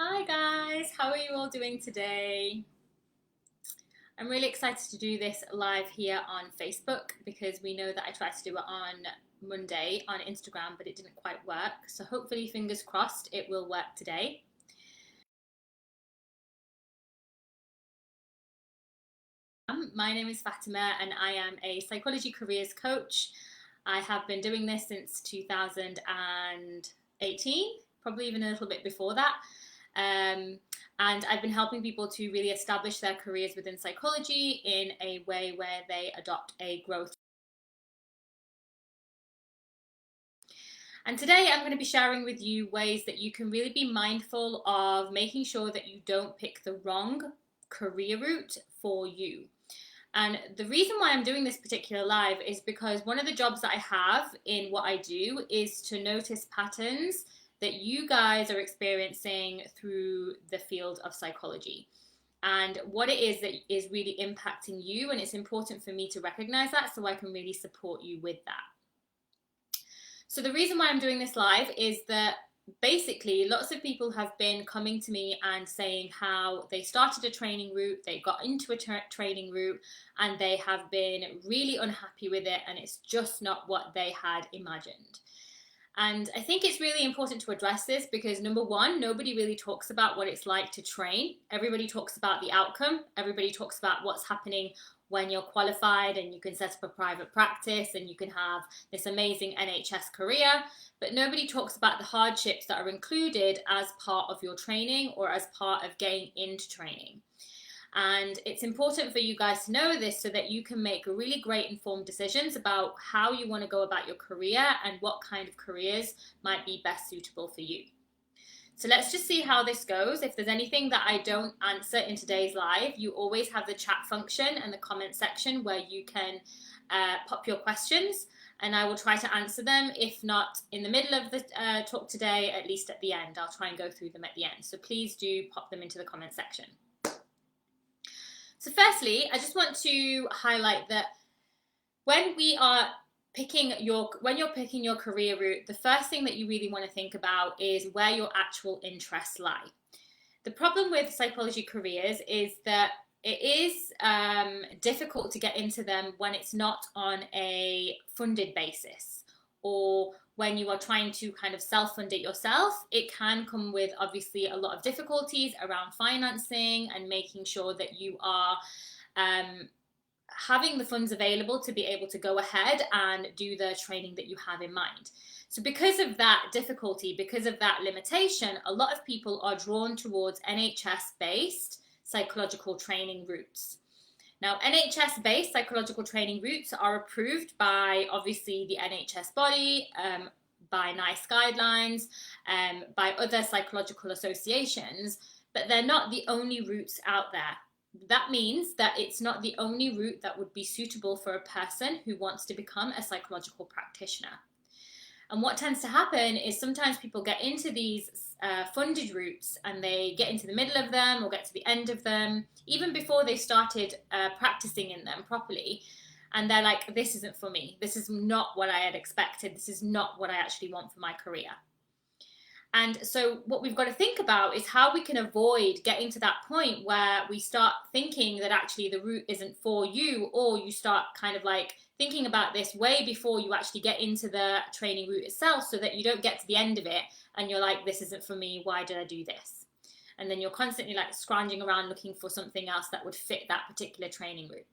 Hi guys, how are you all doing today? I'm really excited to do this live here on Facebook because we know that I tried to do it on Monday on Instagram, but it didn't quite work. So hopefully, fingers crossed, it will work today. My name is Fatima and I am a psychology careers coach. I have been doing this since 2018, probably even a little bit before that. And I've been helping people to really establish their careers within psychology in a way where they adopt a growth. And today I'm going to be sharing with you ways that you can really be mindful of making sure that you don't pick the wrong career route for you. And the reason why I'm doing this particular live is because one of the jobs that I have in what I do is to notice patterns that you guys are experiencing through the field of psychology and what it is that is really impacting you. And it's important for me to recognize that so I can really support you with that. So the reason why I'm doing this live is that basically lots of people have been coming to me and saying how they started a training route, they got into a training route, and they have been really unhappy with it, and it's just not what they had imagined. And I think it's really important to address this because number one, nobody really talks about what it's like to train. Everybody talks about the outcome. Everybody talks about what's happening when you're qualified and you can set up a private practice and you can have this amazing NHS career, but nobody talks about the hardships that are included as part of your training or as part of getting into training. And it's important for you guys to know this so that you can make really great informed decisions about how you want to go about your career and what kind of careers might be best suitable for you. So let's just see how this goes. If there's anything that I don't answer in today's live, you always have the chat function and the comment section where you can pop your questions and I will try to answer them. If not in the middle of the talk today, at least at the end. I'll try and go through them at the end. So please do pop them into the comment section. So firstly, I just want to highlight that when you're picking your career route, the first thing that you really want to think about is where your actual interests lie. The problem with psychology careers is that it is difficult to get into them when it's not on a funded basis, or when you are trying to kind of self-fund it yourself. It can come with obviously a lot of difficulties around financing and making sure that you are having the funds available to be able to go ahead and do the training that you have in mind. So because of that difficulty, because of that limitation, a lot of people are drawn towards NHS-based psychological training routes. Now, NHS-based psychological training routes are approved by obviously the NHS body, by NICE guidelines, by other psychological associations, but they're not the only routes out there. That means that it's not the only route that would be suitable for a person who wants to become a psychological practitioner. And what tends to happen is sometimes people get into these funded routes and they get into the middle of them or get to the end of them, even before they started practicing in them properly. And they're like, this isn't for me. This is not what I had expected. This is not what I actually want for my career. And so what we've got to think about is how we can avoid getting to that point where we start thinking that actually the route isn't for you, or you start kind of like thinking about this way before you actually get into the training route itself, so that you don't get to the end of it and you're like, this isn't for me, why did I do this? And then you're constantly like scrounging around looking for something else that would fit that particular training route.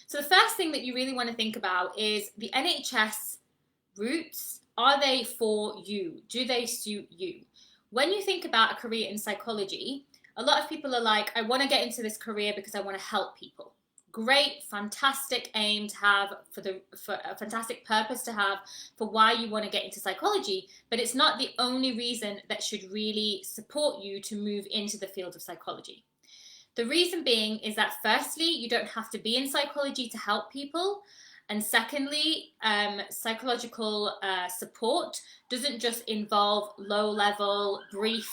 So the first thing that you really want to think about is the NHS routes. Are they for you? Do they suit you? When you think about a career in psychology, a lot of people are like, I want to get into this career because I want to help people. Great, fantastic aim to have, for a fantastic purpose to have for why you want to get into psychology, but it's not the only reason that should really support you to move into the field of psychology. The reason being is that firstly, you don't have to be in psychology to help people. And secondly, psychological support doesn't just involve low-level, brief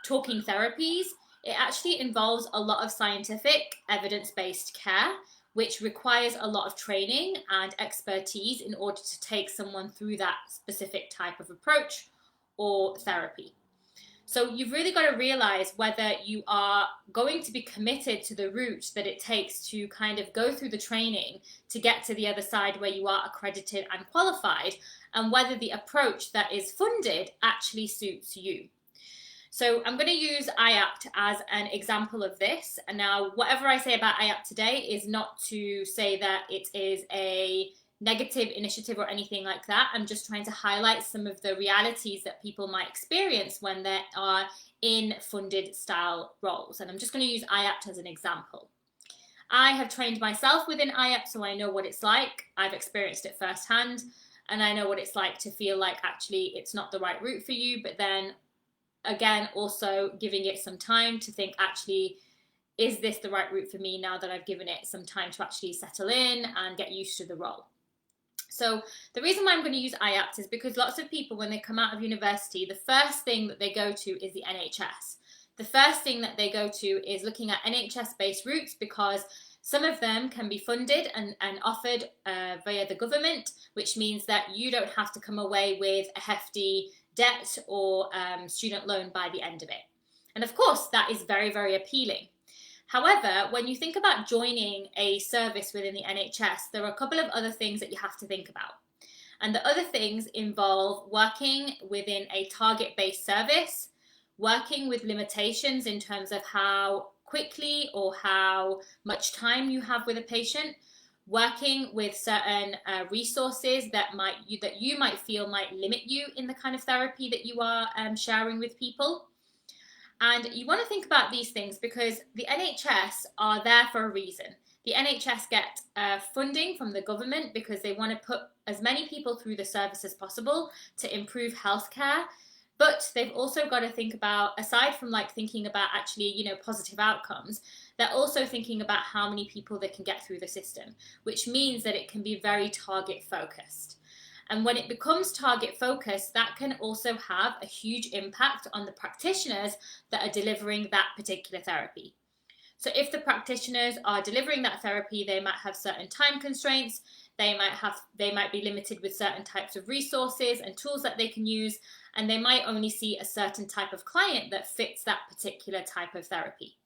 talking therapies. It actually involves a lot of scientific, evidence-based care, which requires a lot of training and expertise in order to take someone through that specific type of approach or therapy. So you've really got to realize whether you are going to be committed to the route that it takes to kind of go through the training to get to the other side where you are accredited and qualified, and whether the approach that is funded actually suits you. So I'm going to use IAPT as an example of this. And now, whatever I say about IAPT today is not to say that it is a negative initiative or anything like that. I'm just trying to highlight some of the realities that people might experience when they are in funded style roles. And I'm just going to use IAPT as an example. I have trained myself within IAPT, so I know what it's like. I've experienced it firsthand, and I know what it's like to feel like actually it's not the right route for you, but then again, also giving it some time to think, actually, is this the right route for me now that I've given it some time to actually settle in and get used to the role? So the reason why I'm going to use IAPT is because lots of people, when they come out of university, the first thing that they go to is the NHS. The first thing that they go to is looking at NHS-based routes, because some of them can be funded and offered via the government, which means that you don't have to come away with a hefty debt or student loan by the end of it. And of course, that is very, very appealing. However, when you think about joining a service within the NHS, there are a couple of other things that you have to think about. And the other things involve working within a target-based service, working with limitations in terms of how quickly or how much time you have with a patient, working with certain resources that you might feel might limit you in the kind of therapy that you are sharing with people. And you want to think about these things because the NHS are there for a reason. The NHS get funding from the government because they want to put as many people through the service as possible to improve healthcare. But they've also got to think about, aside from like thinking about actually, positive outcomes, they're also thinking about how many people they can get through the system, which means that it can be very target focused. And when it becomes target focused, that can also have a huge impact on the practitioners that are delivering that particular therapy. So if the practitioners are delivering that therapy, they might have certain time constraints. They might be limited with certain types of resources and tools that they can use, and they might only see a certain type of client that fits that particular type of therapy.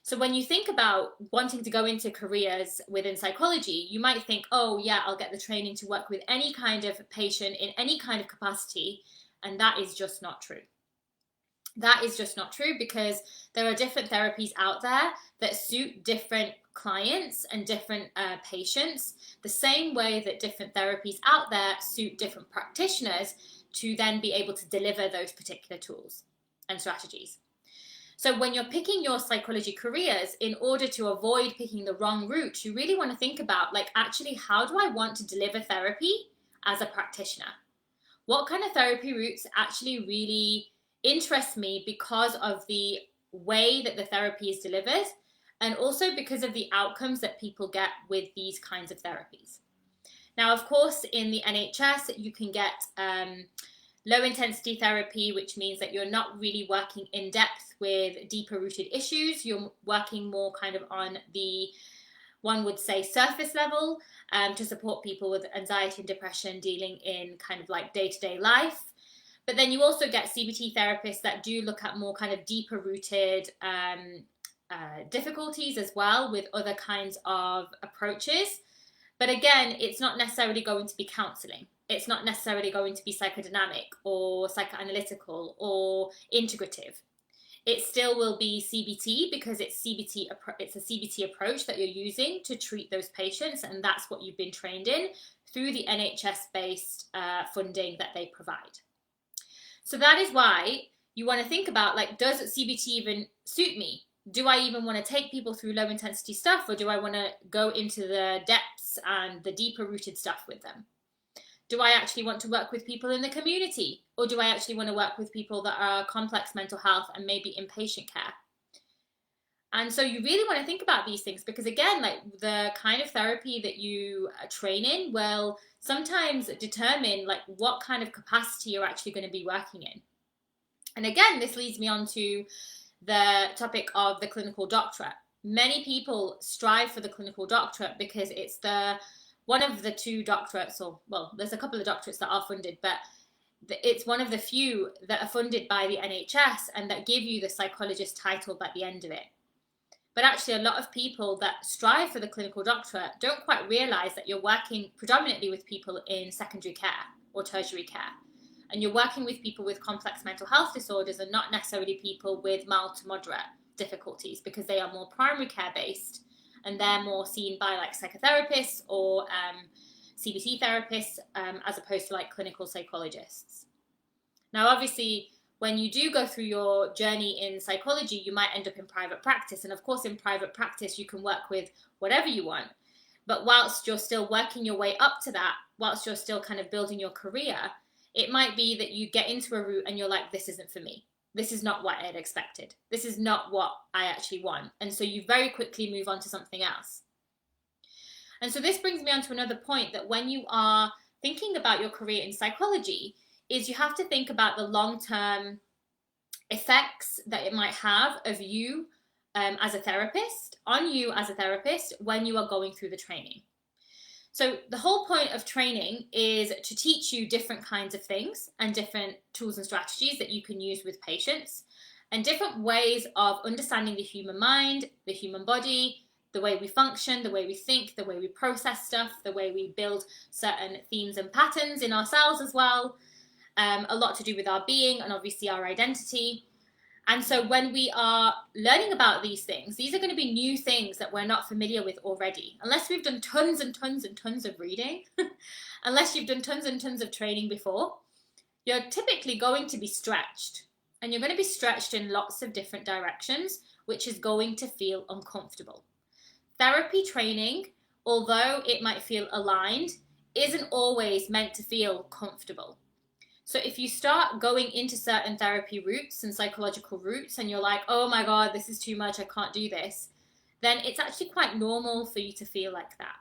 So when you think about wanting to go into careers within psychology, you might think, oh yeah, I'll get the training to work with any kind of patient in any kind of capacity. And that is just not true. That is just not true because there are different therapies out there that suit different clients and different patients, the same way that different therapies out there suit different practitioners to then be able to deliver those particular tools and strategies. So when you're picking your psychology careers, in order to avoid picking the wrong route, you really want to think about, like, actually, how do I want to deliver therapy as a practitioner? What kind of therapy routes actually really interest me because of the way that the therapy is delivered, and also because of the outcomes that people get with these kinds of therapies. Now, of course, in the NHS, you can get low intensity therapy, which means that you're not really working in depth with deeper rooted issues. You're working more kind of on the, one would say, surface level to support people with anxiety and depression dealing in kind of like day-to-day life. But then you also get CBT therapists that do look at more kind of deeper rooted difficulties as well with other kinds of approaches. But again, it's not necessarily going to be counselling. It's not necessarily going to be psychodynamic or psychoanalytical or integrative. It still will be CBT because it's a CBT approach that you're using to treat those patients, and that's what you've been trained in through the NHS-based funding that they provide. So that is why you want to think about, like, does CBT even suit me? Do I even want to take people through low intensity stuff, or do I want to go into the depths and the deeper rooted stuff with them? Do I actually want to work with people in the community, or do I actually want to work with people that are complex mental health and maybe inpatient care? And so you really want to think about these things because, again, like the kind of therapy that you train in will sometimes determine like what kind of capacity you're actually going to be working in. And again, this leads me on to the topic of the clinical doctorate. Many people strive for the clinical doctorate because it's one of the two doctorates, or well, there's a couple of doctorates that are funded, but it's one of the few that are funded by the NHS and that give you the psychologist title at the end of it. But actually, a lot of people that strive for the clinical doctorate don't quite realise that you're working predominantly with people in secondary care or tertiary care. And you're working with people with complex mental health disorders and not necessarily people with mild to moderate difficulties, because they are more primary care based and they're more seen by like psychotherapists or CBT therapists as opposed to like clinical psychologists. Now, obviously, when you do go through your journey in psychology, you might end up in private practice. And of course, in private practice, you can work with whatever you want. But whilst you're still working your way up to that, whilst you're still kind of building your career, it might be that you get into a route and you're like, this isn't for me. This is not what I had expected. This is not what I actually want. And so you very quickly move on to something else. And so this brings me on to another point, that when you are thinking about your career in psychology, is you have to think about the long-term effects that it might have of you as a therapist, on you as a therapist when you are going through the training. So the whole point of training is to teach you different kinds of things and different tools and strategies that you can use with patients, and different ways of understanding the human mind, the human body, the way we function, the way we think, the way we process stuff, the way we build certain themes and patterns in ourselves as well. A lot to do with our being and obviously our identity. And so when we are learning about these things, these are going to be new things that we're not familiar with already. Unless we've done tons and tons and tons of reading, unless you've done tons and tons of training before, you're typically going to be stretched. And you're going to be stretched in lots of different directions, which is going to feel uncomfortable. Therapy training, although it might feel aligned, isn't always meant to feel comfortable. So if you start going into certain therapy routes and psychological routes and you're like, oh my God, this is too much, I can't do this, then it's actually quite normal for you to feel like that.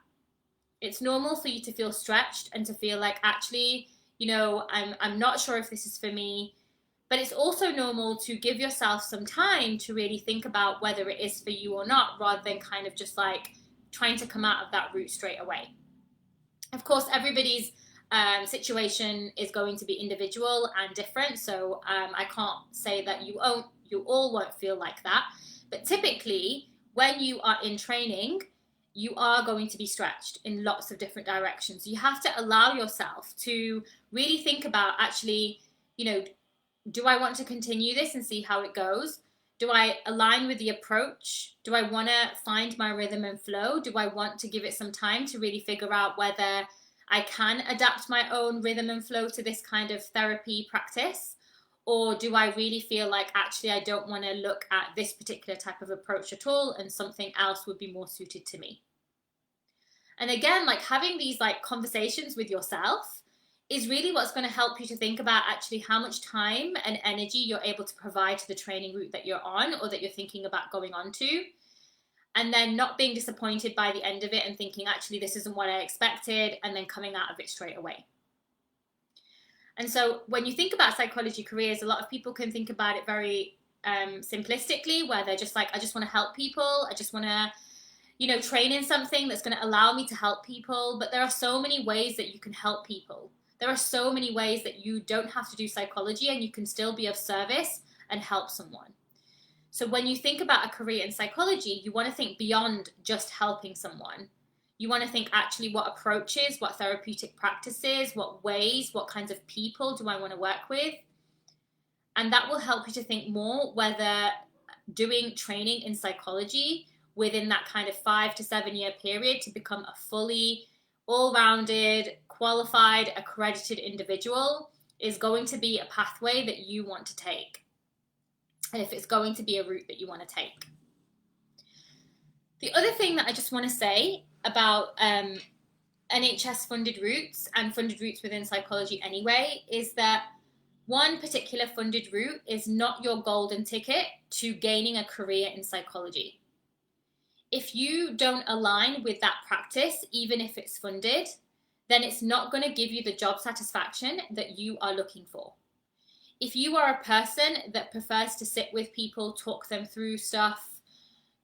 It's normal for you to feel stretched and to feel like, actually, you know, I'm not sure if this is for me. But it's also normal to give yourself some time to really think about whether it is for you or not, rather than kind of just like trying to come out of that route straight away. Of course, everybody's situation is going to be individual and different, so I can't say that you all won't feel like that. But typically, when you are in training, you are going to be stretched in lots of different directions. You have to allow yourself to really think about, actually, you know, do I want to continue this and see how it goes? Do I align with the approach? Do I want to find my rhythm and flow? Do I want to give it some time to really figure out whether I can adapt my own rhythm and flow to this kind of therapy practice? Or do I really feel like, actually, I don't want to look at this particular type of approach at all, and something else would be more suited to me? And again, like having these like conversations with yourself is really what's going to help you to think about actually how much time and energy you're able to provide to the training route that you're on or that you're thinking about going on to. And then not being disappointed by the end of it and thinking, actually, this isn't what I expected, and then coming out of it straight away. And so when you think about psychology careers, a lot of people can think about it very simplistically, where they're just like, I just want to help people. I just want to, you know, train in something that's going to allow me to help people. But there are so many ways that you can help people. There are so many ways that you don't have to do psychology and you can still be of service and help someone. So when you think about a career in psychology, you want to think beyond just helping someone. You want to think, actually, what approaches, what therapeutic practices, what ways, what kinds of people do I want to work with? And that will help you to think more whether doing training in psychology within that kind of 5 to 7 year period to become a fully all-rounded, qualified, accredited individual is going to be a pathway that you want to take, and if it's going to be a route that you want to take. The other thing that I just want to say about NHS funded routes and funded routes within psychology anyway is that one particular funded route is not your golden ticket to gaining a career in psychology. If you don't align with that practice, even if it's funded, then it's not going to give you the job satisfaction that you are looking for. If you are a person that prefers to sit with people, talk them through stuff,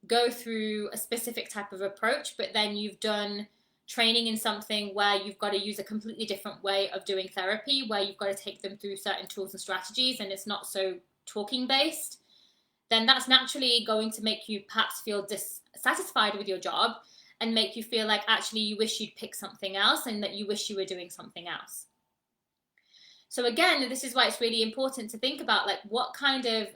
go through a specific type of approach, but then you've done training in something where you've got to use a completely different way of doing therapy, where you've got to take them through certain tools and strategies, and it's not so talking based, then that's naturally going to make you perhaps feel dissatisfied with your job and make you feel like actually you wish you'd pick something else and that you wish you were doing something else. So again, this is why it's really important to think about, like, what kind of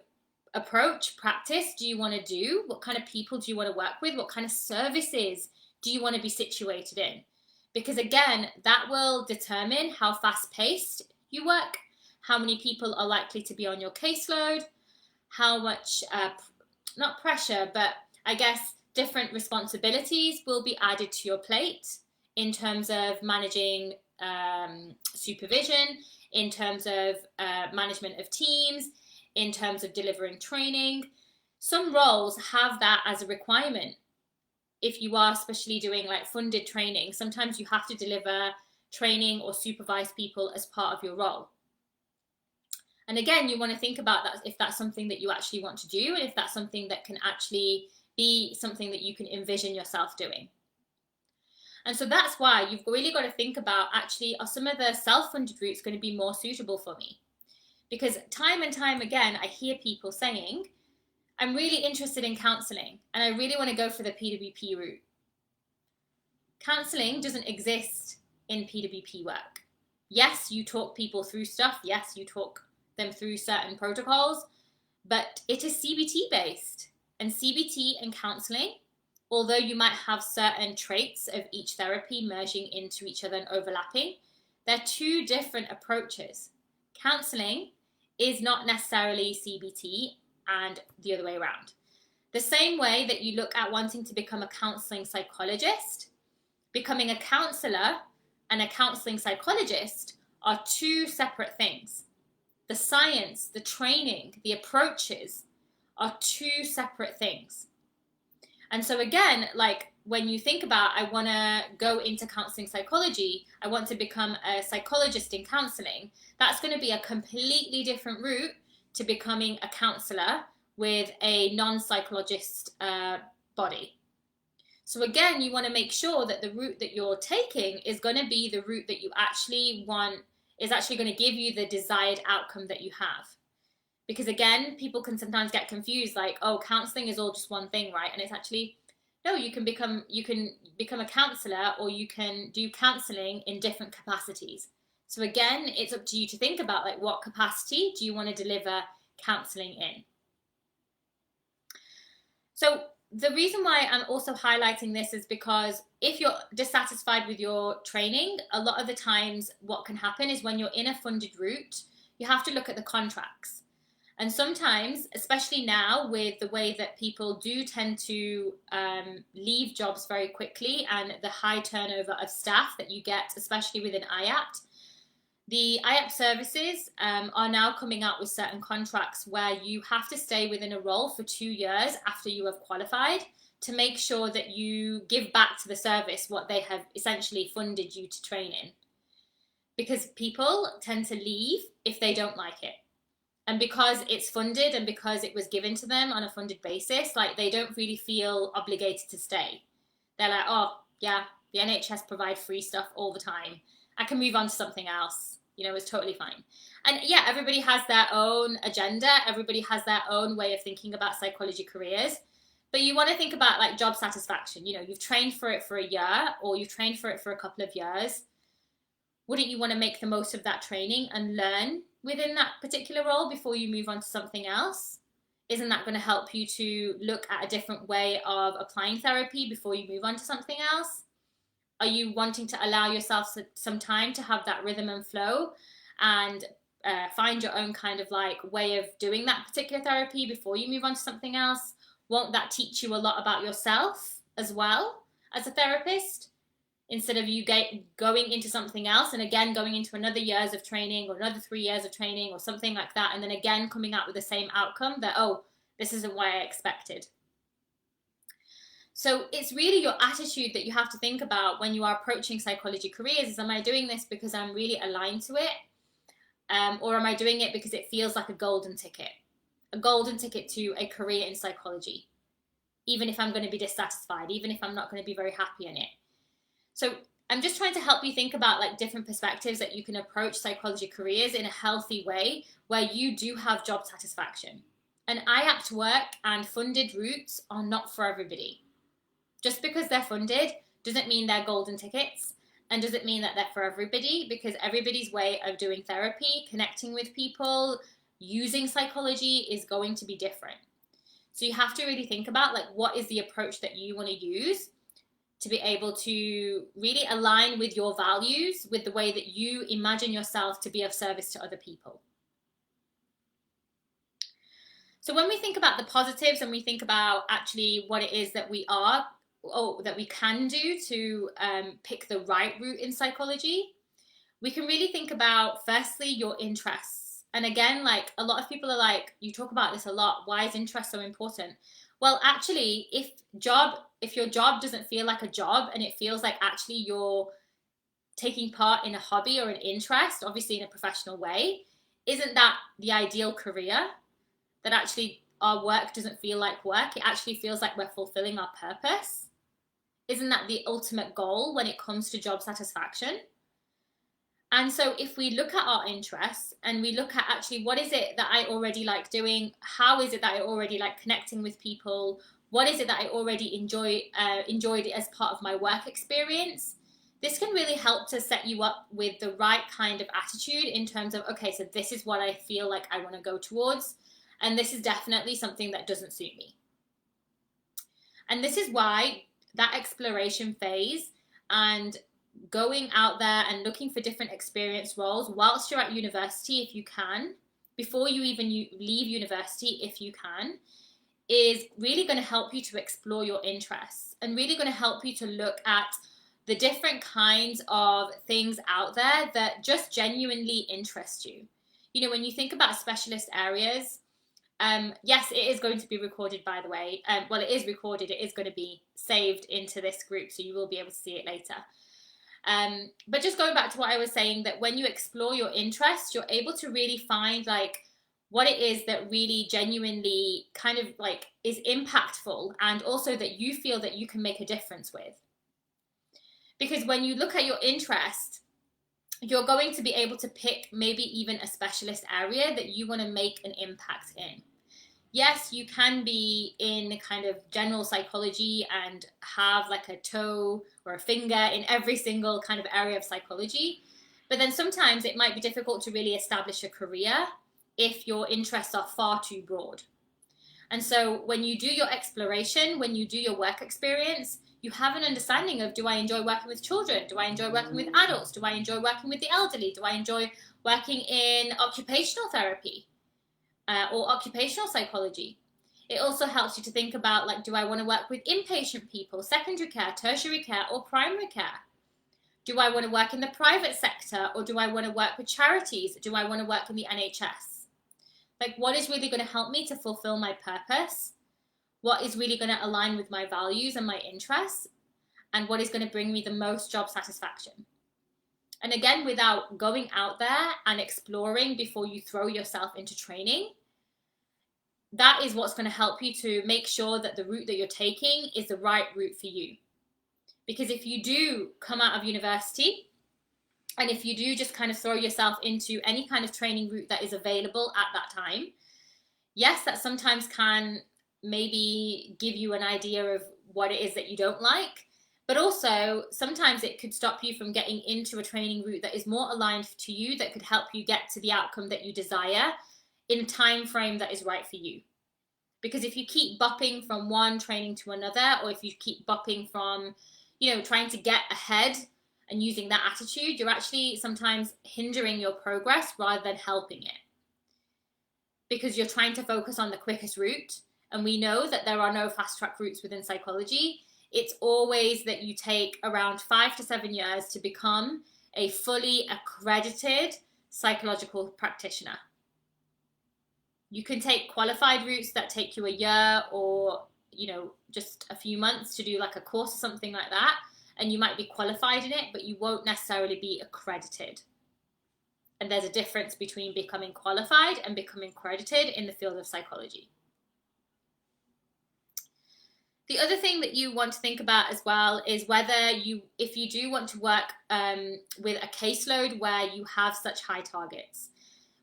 approach, practice do you want to do? What kind of people do you want to work with? What kind of services do you want to be situated in? Because again, that will determine how fast-paced you work, how many people are likely to be on your caseload, how much, not pressure, but I guess different responsibilities will be added to your plate in terms of managing supervision, in terms of management of teams, in terms of delivering training. Some roles have that as a requirement. If you are especially doing like funded training, sometimes you have to deliver training or supervise people as part of your role. And again, you want to think about that, if that's something that you actually want to do, and if that's something that can actually be something that you can envision yourself doing. And so that's why you've really got to think about, actually, are some of the self-funded routes going to be more suitable for me? Because time and time again, I hear people saying, I'm really interested in counselling and I really want to go for the PWP route. Counselling doesn't exist in PWP work. Yes, you talk people through stuff. Yes, you talk them through certain protocols, but it is CBT based. And CBT and counselling, although you might have certain traits of each therapy merging into each other and overlapping, they're two different approaches. Counselling is not necessarily CBT and the other way around. The same way that you look at wanting to become a counselling psychologist, becoming a counsellor and a counselling psychologist are two separate things. The science, the training, the approaches are two separate things. And so again, like when you think about, I want to go into counselling psychology, I want to become a psychologist in counselling, that's going to be a completely different route to becoming a counsellor with a non-psychologist body. So again, you want to make sure that the route that you're taking is going to be the route that you actually want, is actually going to give you the desired outcome that you have. Because again, people can sometimes get confused, like, oh, counselling is all just one thing, right? And it's actually, no, you can become a counsellor, or you can do counselling in different capacities. So again, it's up to you to think about, like, what capacity do you want to deliver counselling in? So the reason why I'm also highlighting this is because if you're dissatisfied with your training, a lot of the times what can happen is when you're in a funded route, you have to look at the contracts. And sometimes, especially now with the way that people do tend to leave jobs very quickly and the high turnover of staff that you get, especially within IAPT, the IAPT services are now coming out with certain contracts where you have to stay within a role for 2 years after you have qualified to make sure that you give back to the service what they have essentially funded you to train in. Because people tend to leave if they don't like it. And because it's funded and because it was given to them on a funded basis, like, they don't really feel obligated to stay. They're like, oh, yeah, the NHS provide free stuff all the time. I can move on to something else. You know, it's totally fine. And yeah, everybody has their own agenda. Everybody has their own way of thinking about psychology careers. But you want to think about, like, job satisfaction. You know, you've trained for it for a year, or you've trained for it for a couple of years. Wouldn't you want to make the most of that training and learn within that particular role before you move on to something else? Isn't that going to help you to look at a different way of applying therapy before you move on to something else? Are you wanting to allow yourself some time to have that rhythm and flow and find your own kind of like way of doing that particular therapy before you move on to something else? Won't that teach you a lot about yourself as well as a therapist? Instead of you going into something else and again going into another years of training or another 3 years of training or something like that, and then again coming out with the same outcome that, oh, this isn't what I expected. So it's really your attitude that you have to think about when you are approaching psychology careers. Is, am I doing this because I'm really aligned to it? Or am I doing it because it feels like a golden ticket to a career in psychology, even if I'm going to be dissatisfied, even if I'm not going to be very happy in it? So I'm just trying to help you think about like different perspectives that you can approach psychology careers in a healthy way where you do have job satisfaction. And IAPT work and funded routes are not for everybody. Just because they're funded doesn't mean they're golden tickets, and doesn't mean that they're for everybody, because everybody's way of doing therapy, connecting with people, using psychology is going to be different. So you have to really think about like what is the approach that you want to use to be able to really align with your values, with the way that you imagine yourself to be of service to other people. So when we think about the positives and we think about actually what it is that we are, or that we can do to pick the right route in psychology, we can really think about, firstly, your interests. And again, like a lot of people are like, you talk about this a lot, why is interest so important? Well, actually, if your job doesn't feel like a job and it feels like actually you're taking part in a hobby or an interest, obviously in a professional way, isn't that the ideal career? That actually our work doesn't feel like work, it actually feels like we're fulfilling our purpose. Isn't that the ultimate goal when it comes to job satisfaction? And so if we look at our interests and we look at actually what is it that I already like doing, how is it that I already like connecting with people, what is it that I already enjoyed as part of my work experience, this can really help to set you up with the right kind of attitude in terms of, okay, so this is what I feel like I want to go towards, and this is definitely something that doesn't suit me. And this is why that exploration phase and going out there and looking for different experience roles whilst you're at university, if you can, before you even leave university, if you can, is really going to help you to explore your interests and really going to help you to look at the different kinds of things out there that just genuinely interest you. You know, when you think about specialist areas, yes, it is going to be recorded, by the way. Well, it is recorded. It is going to be saved into this group, so you will be able to see it later. But just going back to what I was saying, that when you explore your interests, you're able to really find like what it is that really genuinely kind of like is impactful, and also that you feel that you can make a difference with. Because when you look at your interest, you're going to be able to pick maybe even a specialist area that you want to make an impact in. Yes, you can be in kind of general psychology and have like a toe or a finger in every single kind of area of psychology, but then sometimes it might be difficult to really establish a career if your interests are far too broad. And so when you do your exploration, when you do your work experience, you have an understanding of, do I enjoy working with children? Do I enjoy working with adults? Do I enjoy working with the elderly? Do I enjoy working in occupational therapy? Or occupational psychology? It also helps you to think about, like, do I want to work with inpatient people, secondary care, tertiary care, or primary care? Do I want to work in the private sector, or do I want to work with charities? Do I want to work in the NHS? Like, what is really going to help me to fulfill my purpose? What is really going to align with my values and my interests? And what is going to bring me the most job satisfaction? And again, without going out there and exploring before you throw yourself into training, that is what's going to help you to make sure that the route that you're taking is the right route for you. Because if you do come out of university, and if you do just kind of throw yourself into any kind of training route that is available at that time, yes, that sometimes can maybe give you an idea of what it is that you don't like, but also sometimes it could stop you from getting into a training route that is more aligned to you, that could help you get to the outcome that you desire in a time frame that is right for you. Because if you keep bopping from one training to another, or if you keep bopping from, trying to get ahead and using that attitude, you're actually sometimes hindering your progress rather than helping it. Because you're trying to focus on the quickest route. And we know that there are no fast track routes within psychology. It's always that you take around 5 to 7 years to become a fully accredited psychological practitioner. You can take qualified routes that take you a year or, just a few months to do like a course or something like that. And you might be qualified in it, but you won't necessarily be accredited. And there's a difference between becoming qualified and becoming accredited in the field of psychology. The other thing that you want to think about as well is whether if you do want to work with a caseload where you have such high targets.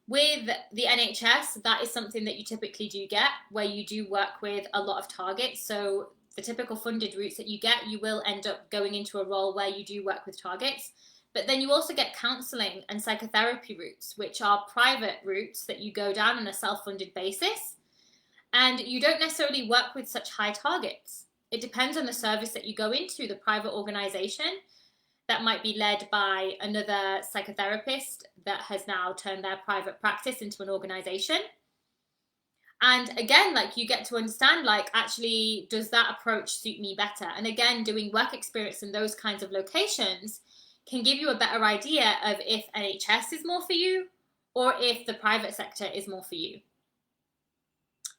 With the NHS, that is something that you typically do get, where you do work with a lot of targets. So the typical funded routes that you get, you will end up going into a role where you do work with targets. But then you also get counselling and psychotherapy routes, which are private routes that you go down on a self-funded basis. And you don't necessarily work with such high targets. It depends on the service that you go into, the private organisation that might be led by another psychotherapist that has now turned their private practice into an organisation. And again, like, you get to understand, like, actually, does that approach suit me better? And again, doing work experience in those kinds of locations can give you a better idea of if NHS is more for you or if the private sector is more for you.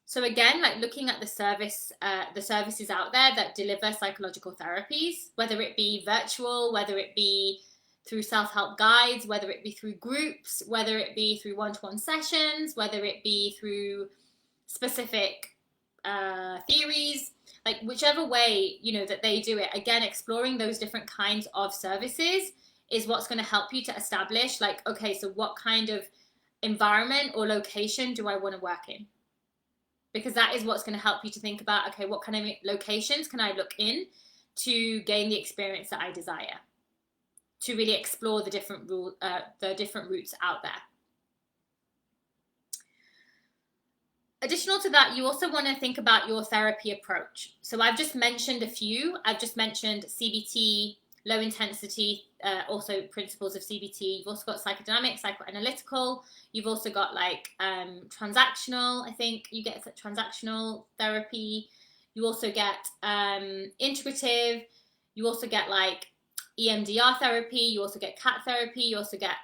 So again, like, looking at the services out there that deliver psychological therapies, whether it be virtual, whether it be through self-help guides, whether it be through groups, whether it be through one-to-one sessions, whether it be through specific theories, like, whichever way, you know, that they do it, again, exploring those different kinds of services is what's going to help you to establish, like, okay, so what kind of environment or location do I want to work in? Because that is what's going to help you to think about, okay, what kind of locations can I look in to gain the experience that I desire, to really explore the different routes out there. Additional to that, you also want to think about your therapy approach. So I've just mentioned a few. I've just mentioned CBT, low intensity, also principles of CBT. You've also got psychodynamic, psychoanalytical. You've also got, like, transactional. I think you get transactional therapy. You also get integrative. You also get, like, EMDR therapy. You also get CAT therapy. You also get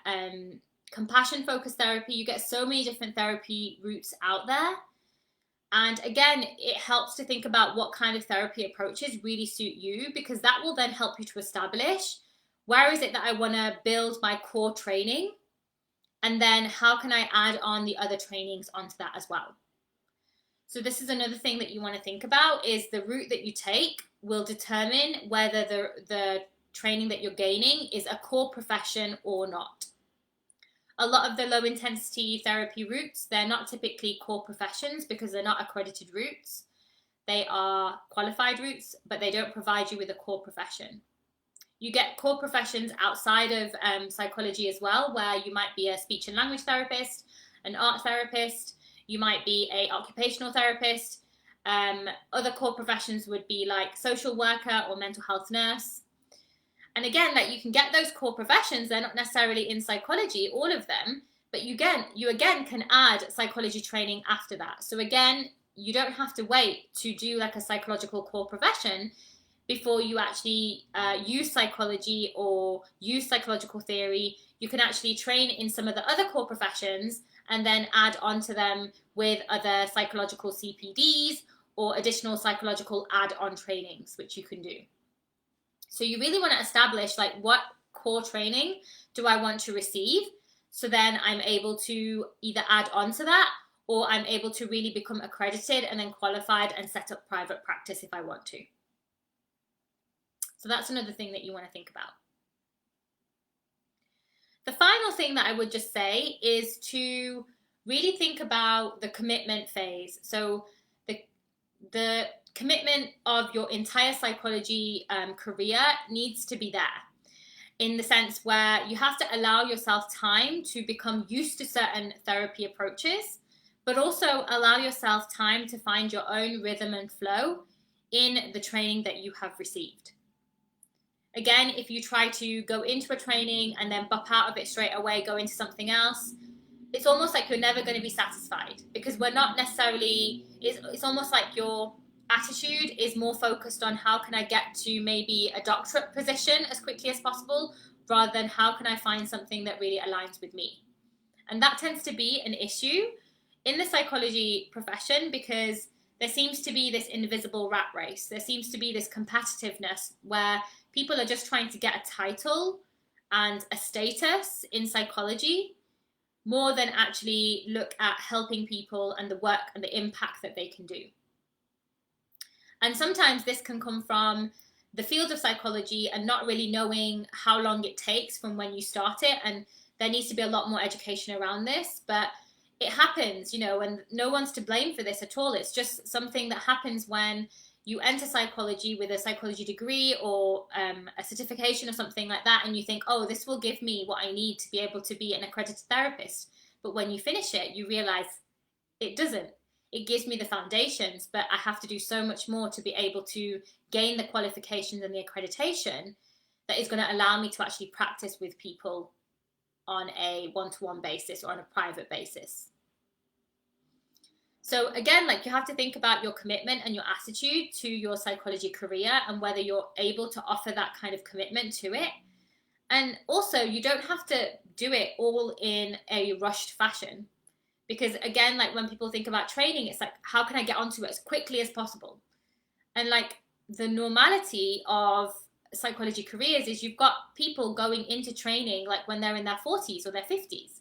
compassion focused therapy. You get so many different therapy routes out there. And again, it helps to think about what kind of therapy approaches really suit you, because that will then help you to establish where is it that I want to build my core training, and then how can I add on the other trainings onto that as well. So this is another thing that you want to think about, is the route that you take will determine whether the training that you're gaining is a core profession or not. A lot of the low intensity therapy routes, they're not typically core professions because they're not accredited routes. They are qualified routes, but they don't provide you with a core profession. You get core professions outside of psychology as well, where you might be a speech and language therapist, an art therapist, you might be an occupational therapist. Other core professions would be like social worker or mental health nurse. And again, like, you can get those core professions, they're not necessarily in psychology, all of them, but you again can add psychology training after that. So again, you don't have to wait to do, like, a psychological core profession before you actually use psychology or use psychological theory. You can actually train in some of the other core professions and then add on to them with other psychological CPDs or additional psychological add-on trainings, which you can do. So you really want to establish, like, what core training do I want to receive? So then I'm able to either add on to that, or I'm able to really become accredited and then qualified and set up private practice if I want to. So that's another thing that you want to think about. The final thing that I would just say is to really think about the commitment phase. So the commitment of your entire psychology career needs to be there, in the sense where you have to allow yourself time to become used to certain therapy approaches, but also allow yourself time to find your own rhythm and flow in the training that you have received. Again, if you try to go into a training and then bop out of it straight away, go into something else, it's almost like you're never going to be satisfied, because we're not necessarily, it's almost like your attitude is more focused on how can I get to maybe a doctorate position as quickly as possible, rather than how can I find something that really aligns with me. And that tends to be an issue in the psychology profession, because there seems to be this invisible rat race. There seems to be this competitiveness where people are just trying to get a title and a status in psychology, more than actually look at helping people and the work and the impact that they can do. And sometimes this can come from the field of psychology and not really knowing how long it takes from when you start it. And there needs to be a lot more education around this, but it happens, you know, and no one's to blame for this at all. It's just something that happens when you enter psychology with a psychology degree or a certification or something like that, and you think, oh, this will give me what I need to be able to be an accredited therapist. But when you finish it, you realize it doesn't. It gives me the foundations, but I have to do so much more to be able to gain the qualifications and the accreditation that is going to allow me to actually practice with people on a one-to-one basis or on a private basis. So again, like, you have to think about your commitment and your attitude to your psychology career and whether you're able to offer that kind of commitment to it. And also, you don't have to do it all in a rushed fashion. Because again, like, when people think about training, it's like, how can I get onto it as quickly as possible? And like, the normality of psychology careers is you've got people going into training like when they're in their 40s or their 50s.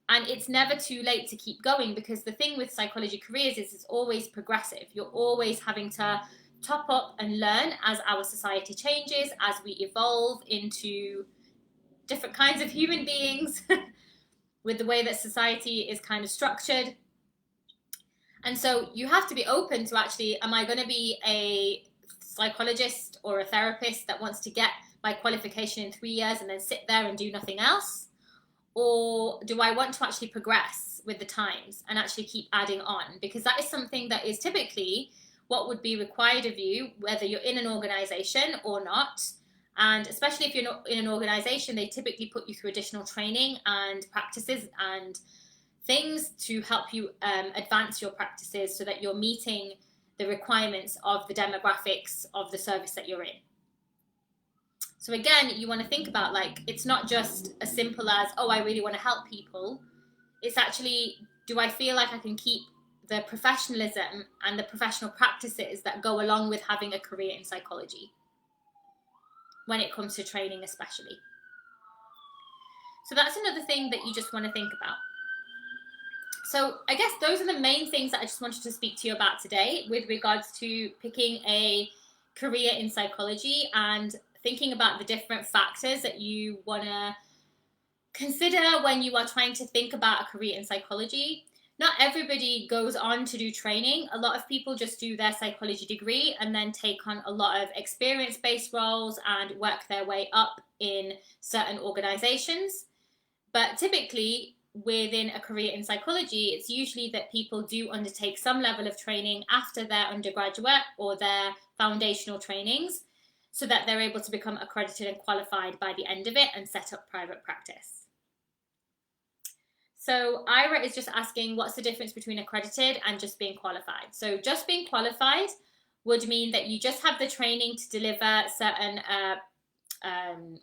And it's never too late to keep going, because the thing with psychology careers is it's always progressive. You're always having to top up and learn as our society changes, as we evolve into different kinds of human beings with the way that society is kind of structured. And so you have to be open to actually, am I going to be a psychologist or a therapist that wants to get my qualification in 3 years and then sit there and do nothing else? Or do I want to actually progress with the times and actually keep adding on? Because that is something that is typically what would be required of you, whether you're in an organization or not. And especially if you're not in an organization, they typically put you through additional training and practices and things to help you advance your practices so that you're meeting the requirements of the demographics of the service that you're in. So again, you want to think about, like, it's not just as simple as, oh, I really want to help people. It's actually, do I feel like I can keep the professionalism and the professional practices that go along with having a career in psychology when it comes to training especially. So that's another thing that you just want to think about. So I guess those are the main things that I just wanted to speak to you about today with regards to picking a career in psychology and thinking about the different factors that you want to consider when you are trying to think about a career in psychology. Not everybody goes on to do training. A lot of people just do their psychology degree and then take on a lot of experience-based roles and work their way up in certain organizations. But typically, within a career in psychology, it's usually that people do undertake some level of training after their undergraduate or their foundational trainings, so that they're able to become accredited and qualified by the end of it and set up private practice. So Ira is just asking, what's the difference between accredited and just being qualified? So just being qualified would mean that you just have the training to deliver certain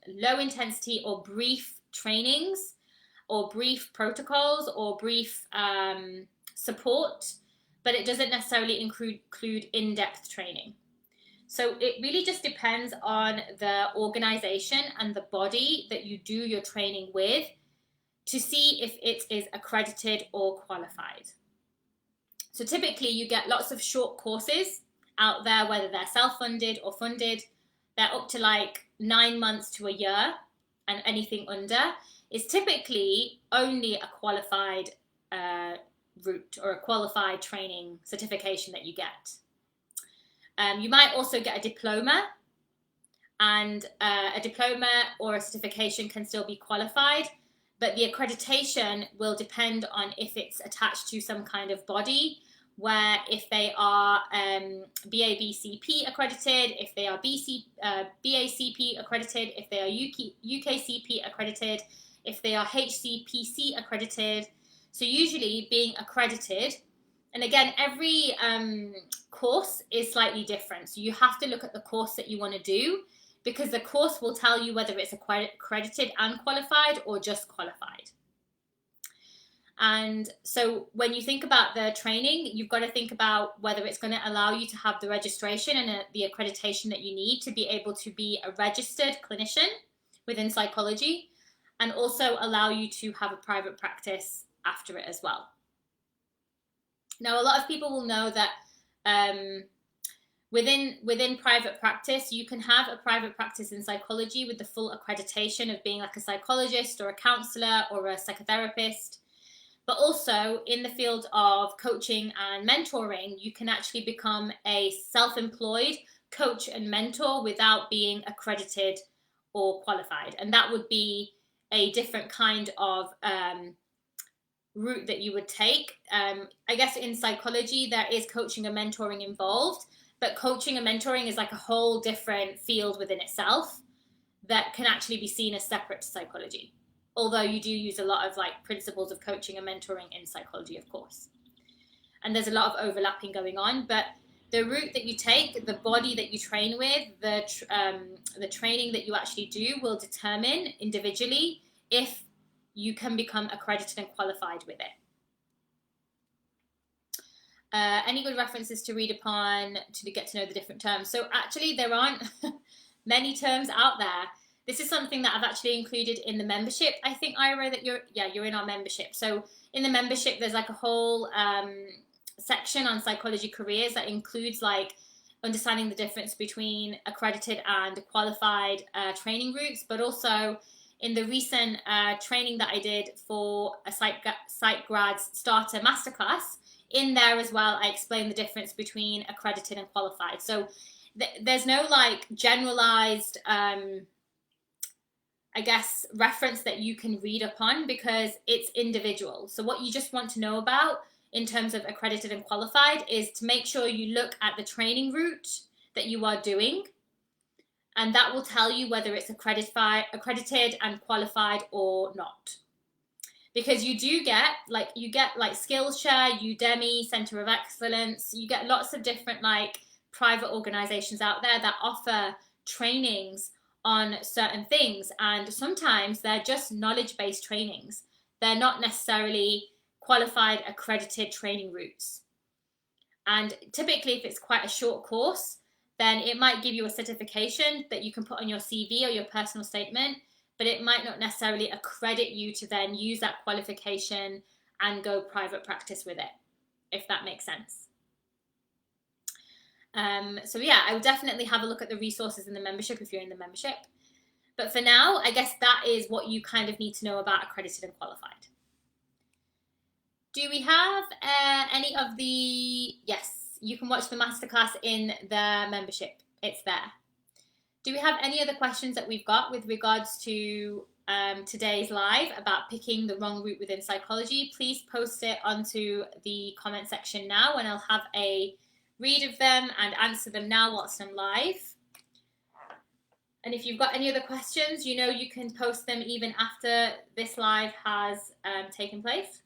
low intensity or brief trainings or brief protocols or brief support, but it doesn't necessarily include in-depth training. So it really just depends on the organization and the body that you do your training with to see if it is accredited or qualified. So typically you get lots of short courses out there, whether they're self-funded or funded. They're up to like 9 months to a year, and anything under is typically only a qualified route or a qualified training certification that you get. You might also get a diploma, and a diploma or a certification can still be qualified, but the accreditation will depend on if it's attached to some kind of body, where if they are BABCP accredited, if they are BACP accredited, if they are UkCP accredited, if they are HCPC accredited. So usually being accredited, and again, every course is slightly different. So you have to look at the course that you want to do, because the course will tell you whether it's accredited and qualified or just qualified. And so when you think about the training, you've got to think about whether it's going to allow you to have the registration and the accreditation that you need to be able to be a registered clinician within psychology, and also allow you to have a private practice after it as well. Now, a lot of people will know that within private practice, you can have a private practice in psychology with the full accreditation of being like a psychologist or a counselor or a psychotherapist. But also in the field of coaching and mentoring, you can actually become a self-employed coach and mentor without being accredited or qualified. And that would be a different kind of route that you would take. I guess in psychology, there is coaching and mentoring involved, but coaching and mentoring is like a whole different field within itself that can actually be seen as separate to psychology. Although you do use a lot of like principles of coaching and mentoring in psychology, of course. And there's a lot of overlapping going on, but the route that you take, the body that you train with, the training that you actually do will determine individually if you can become accredited and qualified with it. Any good references to read upon to get to know the different terms? So actually there aren't many terms out there. This is something that I've actually included in the membership. I think, Ira, that you're in our membership. So in the membership, there's like a whole section on psychology careers that includes like understanding the difference between accredited and qualified training routes, but also in the recent training that I did for a psych grad starter masterclass, in there as well, I explained the difference between accredited and qualified. So there's no like generalized, I guess, reference that you can read upon because it's individual. So what you just want to know about in terms of accredited and qualified is to make sure you look at the training route that you are doing, and that will tell you whether it's accredited and qualified or not. Because you get like Skillshare, Udemy, Center of Excellence, you get lots of different like private organizations out there that offer trainings on certain things, and sometimes they're just knowledge-based trainings. They're not necessarily qualified accredited training routes. And typically if it's quite a short course, then it might give you a certification that you can put on your CV or your personal statement, but it might not necessarily accredit you to then use that qualification and go private practice with it, if that makes sense. So yeah, I would definitely have a look at the resources in the membership if you're in the membership. But for now, I guess that is what you kind of need to know about accredited and qualified. Do we have any of the... Yes, you can watch the masterclass in the membership. It's there. Do we have any other questions that we've got with regards to today's live about picking the wrong route within psychology? Please post it onto the comment section now, and I'll have a read of them and answer them now whilst I'm live. And if you've got any other questions, you know you can post them even after this live has taken place.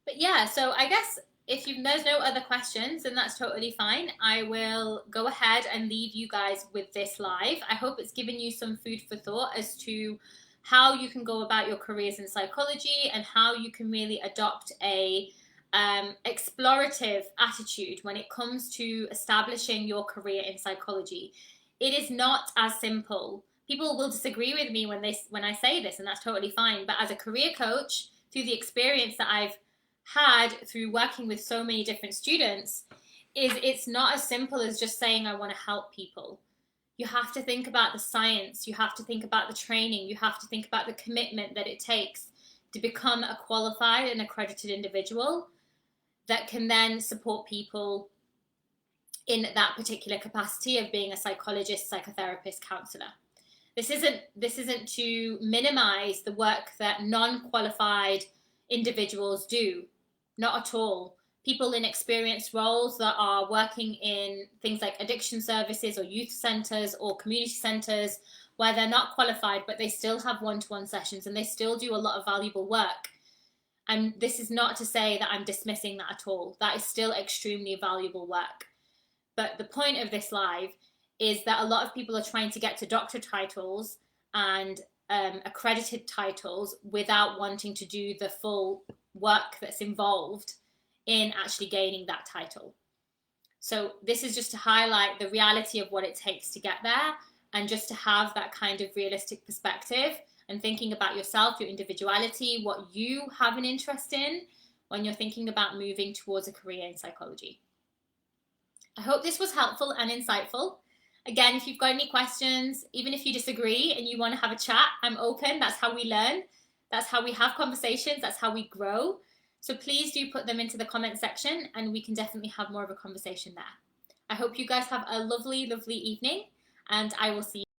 But yeah, so I guess if there's no other questions, then that's totally fine. I will go ahead and leave you guys with this live. I hope it's given you some food for thought as to how you can go about your careers in psychology and how you can really adopt a explorative attitude when it comes to establishing your career in psychology. It is not as simple. People will disagree with me when I say this, and that's totally fine. But as a career coach, through the experience that I've had through working with so many different students, it's not as simple as just saying I want to help people. You have to think about the science, you have to think about the training, you have to think about the commitment that it takes to become a qualified and accredited individual that can then support people in that particular capacity of being a psychologist, psychotherapist, counselor. This isn't to minimize the work that non-qualified individuals do. Not at all. People in experienced roles that are working in things like addiction services or youth centres or community centres where they're not qualified, but they still have one-to-one sessions and they still do a lot of valuable work. And this is not to say that I'm dismissing that at all. That is still extremely valuable work. But the point of this live is that a lot of people are trying to get to doctor titles and accredited titles without wanting to do the full work that's involved in actually gaining that title. So this is just to highlight the reality of what it takes to get there, and just to have that kind of realistic perspective and thinking about yourself, your individuality, what you have an interest in when you're thinking about moving towards a career in psychology. I hope this was helpful and insightful. Again, if you've got any questions, even if you disagree and you want to have a chat, I'm open. That's how we learn. That's how we have conversations. That's how we grow. So please do put them into the comment section and we can definitely have more of a conversation there. I hope you guys have a lovely, lovely evening and I will see you.